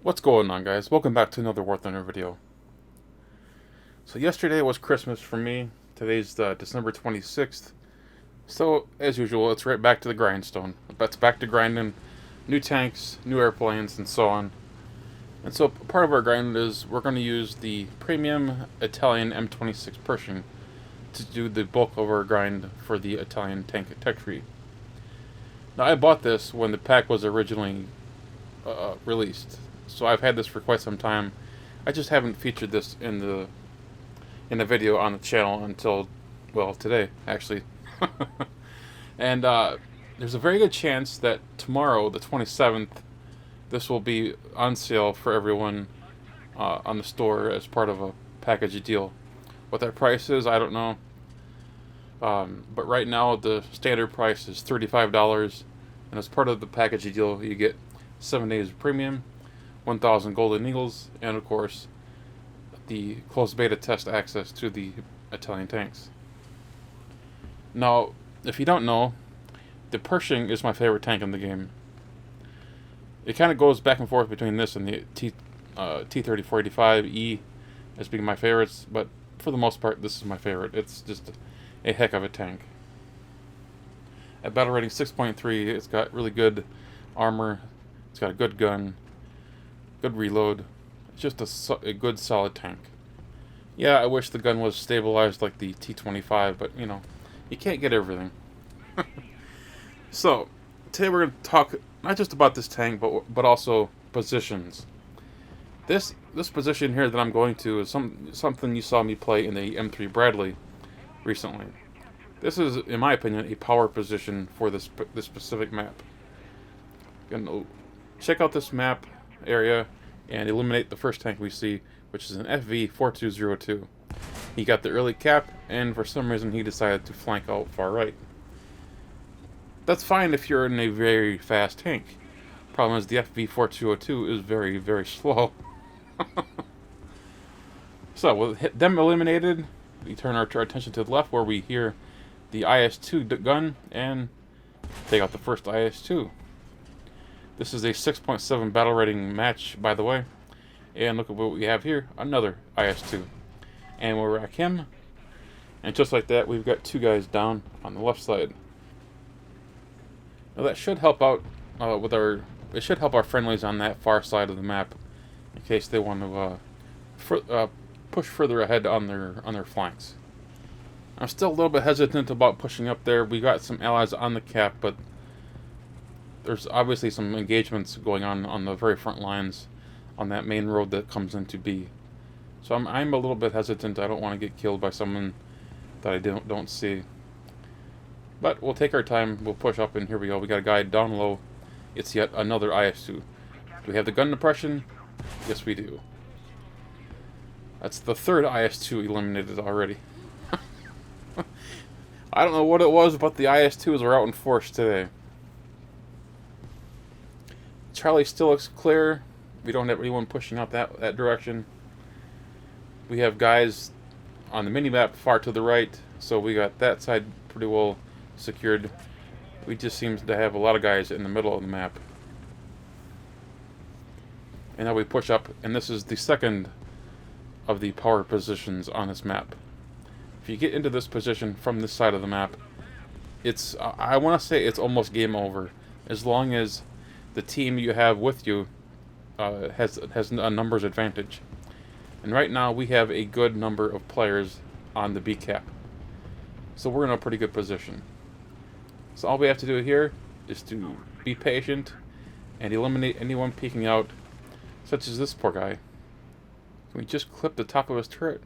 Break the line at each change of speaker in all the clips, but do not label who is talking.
What's going on, guys? Welcome back to another War Thunder video. So yesterday was Christmas for me. Today's December 26th. So, as usual, it's right back to the grindstone. It's back to grinding new tanks, new airplanes, and so on. And so part of our grind is we're going to use the premium Italian M26 Pershing to do the bulk of our grind for the Italian tank tech tree. Now, I bought this when the pack was originally released. So I've had this for quite some time. I just haven't featured this in the video on the channel until, well, today, actually. And there's a very good chance that tomorrow, the 27th, this will be on sale for everyone on the store as part of a package deal. What that price is, I don't know. But right now, the standard price is $35. And as part of the package deal, you get 7 days of premium, 1,000 golden eagles, and of course the closed beta test access to the Italian tanks. Now, if you don't know, the Pershing is my favorite tank in the game. It kind of goes back and forth between this and the T-3485E as being my favorites, but for the most part this is my favorite. It's just a heck of a tank. At battle rating 6.3, it's got really good armor, it's got a good gun, good reload. It's just a good solid tank. Yeah, I wish the gun was stabilized like the T-25, but you know, you can't get everything. So today we're going to talk not just about this tank, but also positions. This position here that I'm going to is something you saw me play in the M3 Bradley recently. This is, in my opinion, a power position for this specific map. Gonna check out this map area and eliminate the first tank we see, which is an FV-4202. He got the early cap, and for some reason he decided to flank out far right. That's fine if you're in a very fast tank. Problem is the FV-4202 is very, very slow. So with them eliminated, we turn our attention to the left where we hear the IS-2 gun and take out the first IS-2. This is a 6.7 battle rating match, by the way. And look at what we have here, another IS-2. And we'll rack him. And just like that, we've got two guys down on the left side. Now that should help out it should help our friendlies on that far side of the map, in case they want to push further ahead on their flanks. I'm still a little bit hesitant about pushing up there. We got some allies on the cap, but there's obviously some engagements going on the very front lines on that main road that comes into B. So I'm a little bit hesitant. I don't want to get killed by someone that I don't see. But we'll take our time. We'll push up, and here we go. We got a guy down low. It's yet another IS-2. Do we have the gun depression? Yes, we do. That's the third IS-2 eliminated already. I don't know what it was, but the IS-2s were out in force today. Charlie still looks clear. We don't have anyone pushing out that direction. We have guys on the mini-map far to the right, so we got that side pretty well secured. We just seem to have a lot of guys in the middle of the map. And now we push up, and this is the second of the power positions on this map. If you get into this position from this side of the map, it's I want to say it's almost game over, as long as the team you have with you has a numbers advantage. And right now we have a good number of players on the B cap, so we're in a pretty good position. So all we have to do here is to be patient and eliminate anyone peeking out, such as this poor guy. Can we just clip the top of his turret?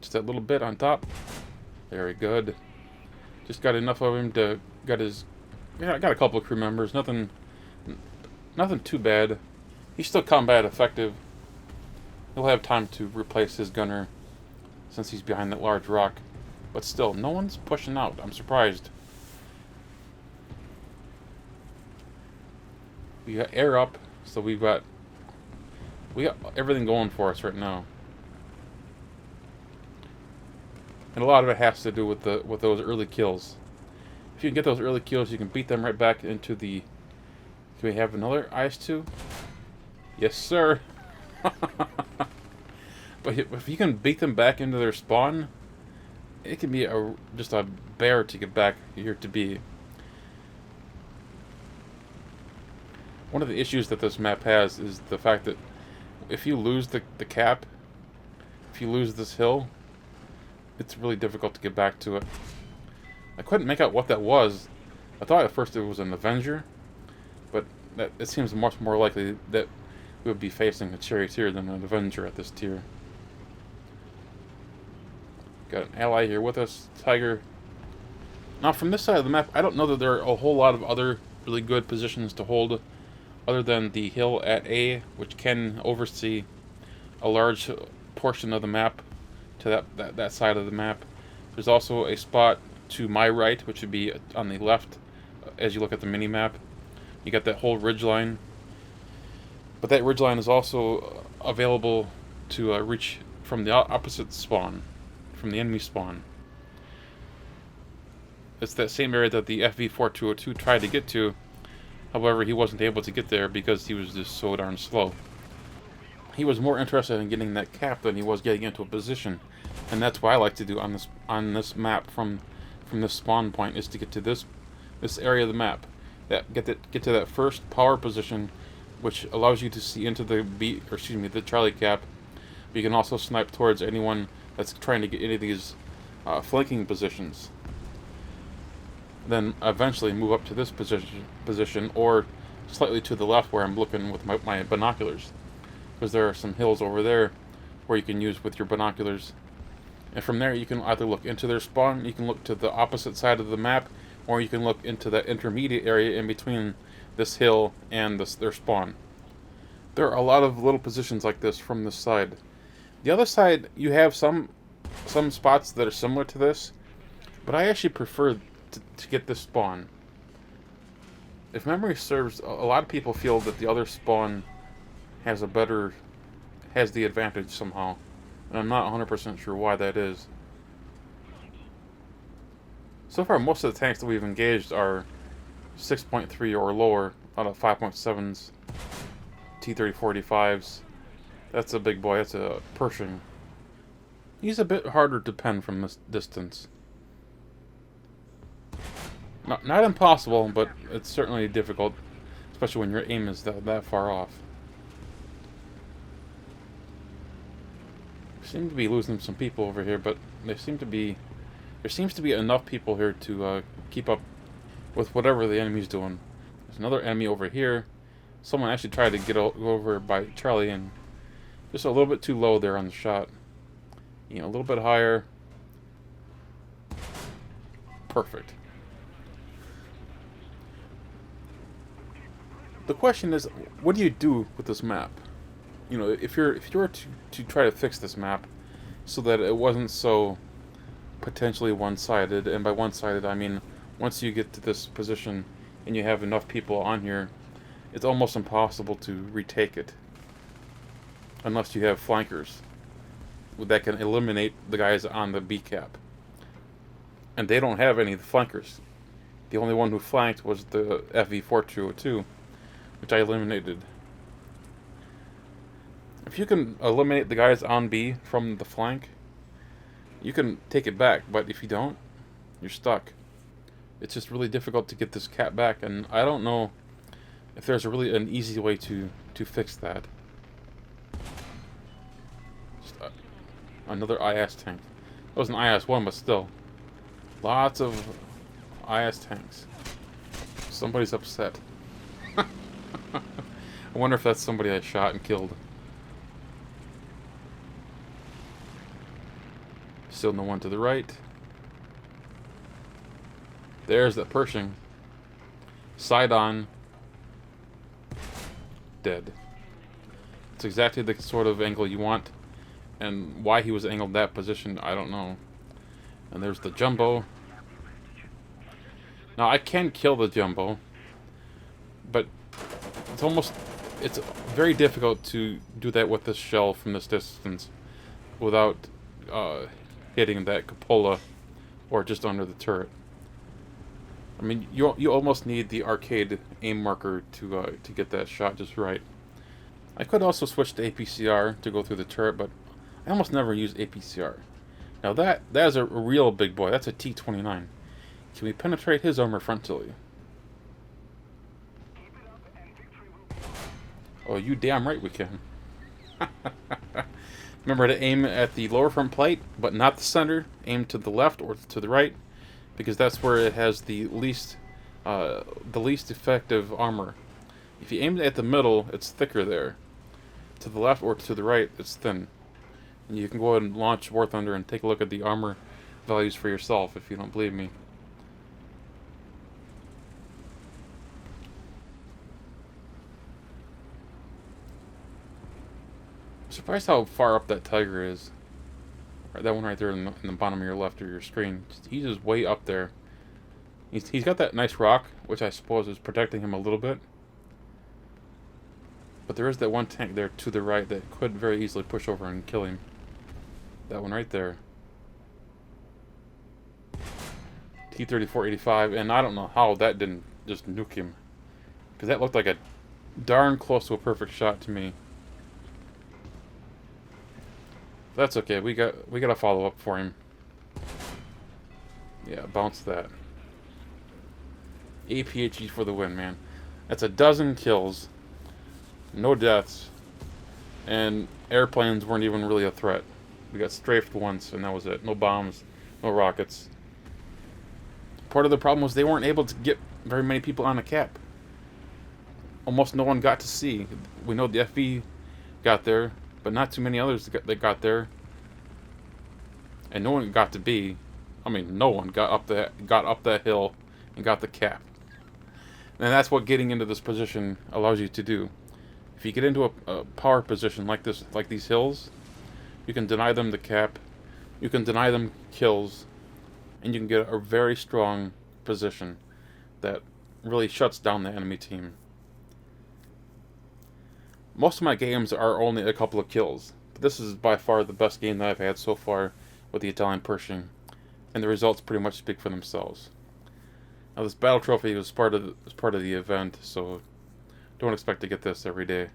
Just that little bit on top. Very good. Just got enough of him to got a couple of crew members. Nothing too bad. He's still combat effective. He'll have time to replace his gunner since he's behind that large rock. But still, no one's pushing out. I'm surprised. We got air up, so we got everything going for us right now. And a lot of it has to do with those early kills. If you can get those early kills, you can beat them right back into the... Can we have another IS-2? Yes, sir. But if you can beat them back into their spawn, it can be just a bear to get back here to be. One of the issues that this map has is the fact that if you lose the cap, if you lose this hill, it's really difficult to get back to it. I couldn't make out what that was. I thought at first it was an Avenger, but it seems much more likely that we would be facing a charioteer than an Avenger at this tier. Got an ally here with us, Tiger. Now from this side of the map, I don't know that there are a whole lot of other really good positions to hold other than the hill at A, which can oversee a large portion of the map to that side of the map. There's also a spot to my right, which would be on the left as you look at the mini-map. You got that whole ridgeline. But that ridgeline is also available to reach from the opposite spawn, from the enemy spawn. It's that same area that the FV4202 tried to get to. However, he wasn't able to get there because he was just so darn slow. He was more interested in getting that cap than he was getting into a position, and that's what I like to do on this map from this spawn point, is to get to this area of the map, get to that first power position, which allows you to see into the Charlie cap. But you can also snipe towards anyone that's trying to get into these flanking positions. Then eventually move up to this position, or slightly to the left where I'm looking with my binoculars, because there are some hills over there where you can use with your binoculars. And from there you can either look into their spawn, you can look to the opposite side of the map, or you can look into that intermediate area in between this hill and their spawn. There are a lot of little positions like this from this side. The other side, you have some spots that are similar to this, but I actually prefer to get this spawn. If memory serves, a lot of people feel that the other spawn has the advantage somehow, and I'm not 100% sure why that is. So far, most of the tanks that we've engaged are 6.3 or lower out of 5.7s, T-34-85s. That's a big boy. That's a Pershing. He's a bit harder to pen from this distance. Not impossible, but it's certainly difficult, especially when your aim is that far off. We seem to be losing some people over here, but there seems to be enough people here to keep up with whatever the enemy's doing. There's another enemy over here. Someone actually tried to go over by Charlie, and just a little bit too low there on the shot. You know, a little bit higher. Perfect. The question is, what do you do with this map? You know, if you were to try to fix this map so that it wasn't so potentially one-sided, and by one-sided I mean once you get to this position and you have enough people on here, it's almost impossible to retake it unless you have flankers that can eliminate the guys on the B cap. And they don't have any of the flankers. The only one who flanked was the FV4202, which I eliminated. If you can eliminate the guys on B from the flank, you can take it back, but if you don't, you're stuck. It's just really difficult to get this cap back, and I don't know if there's really an easy way to fix that. Just, another IS tank. That was an IS-1, but still. Lots of IS tanks. Somebody's upset. I wonder if that's somebody I shot and killed. Still no one to the right. There's that Pershing. Side on. Dead. It's exactly the sort of angle you want. And why he was angled that position, I don't know. And there's the Jumbo. Now I can kill the Jumbo, but it's very difficult to do that with this shell from this distance without hitting that cupola or just under the turret. I mean, you almost need the arcade aim marker to get that shot just right. I could also switch to APCR to go through the turret, but I almost never use APCR. Now that is a real big boy. That's a T-29. Can we penetrate his armor frontally? Oh, you damn right we can. Remember to aim at the lower front plate, but not the center. Aim to the left or to the right, because that's where it has the least effective armor. If you aim at the middle, it's thicker there. To the left or to the right, it's thin. And you can go ahead and launch War Thunder and take a look at the armor values for yourself if you don't believe me. I'm surprised how far up that Tiger is. Right, that one right there in the bottom of your left of your screen. He's just way up there. He's got that nice rock, which I suppose is protecting him a little bit. But there is that one tank there to the right that could very easily push over and kill him. That one right there. T-34-85, and I don't know how that didn't just nuke him. Because that looked like a darn close to a perfect shot to me. That's okay, we got a follow-up for him. Yeah, bounce that. APHE for the win, man. That's a dozen kills. No deaths. And airplanes weren't even really a threat. We got strafed once, and that was it. No bombs, no rockets. Part of the problem was they weren't able to get very many people on the cap. Almost no one got to see. We know the FV got there, but not too many others that got there. And no one got to be. I mean, no one got up that hill and got the cap. And that's what getting into this position allows you to do. If you get into a power position like this, like these hills, you can deny them the cap, you can deny them kills, and you can get a very strong position that really shuts down the enemy team. Most of my games are only a couple of kills, but this is by far the best game that I've had so far with the Italian Pershing, and the results pretty much speak for themselves. Now this battle trophy was part of the event, so don't expect to get this every day.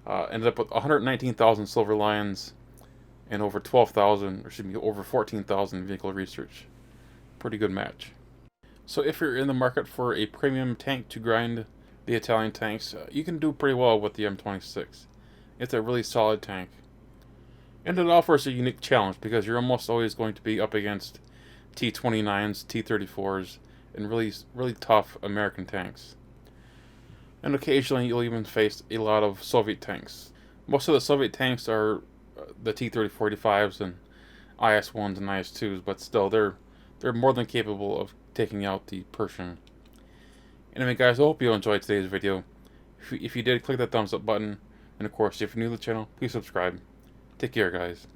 Ended up with 119,000 silver lions and over 12,000, or excuse me, over 14,000 vehicle research. Pretty good match. So if you're in the market for a premium tank to grind the Italian tanks, you can do pretty well with the M26. It's a really solid tank. And it offers a unique challenge because you're almost always going to be up against T-29s, T-34s, and really tough American tanks. And occasionally you'll even face a lot of Soviet tanks. Most of the Soviet tanks are the T-34-85s and IS-1s and IS-2s, but still they're more than capable of taking out the Pershing. Anyway guys, I hope you enjoyed today's video. If you did, click that thumbs up button, and of course if you're new to the channel, please subscribe. Take care guys.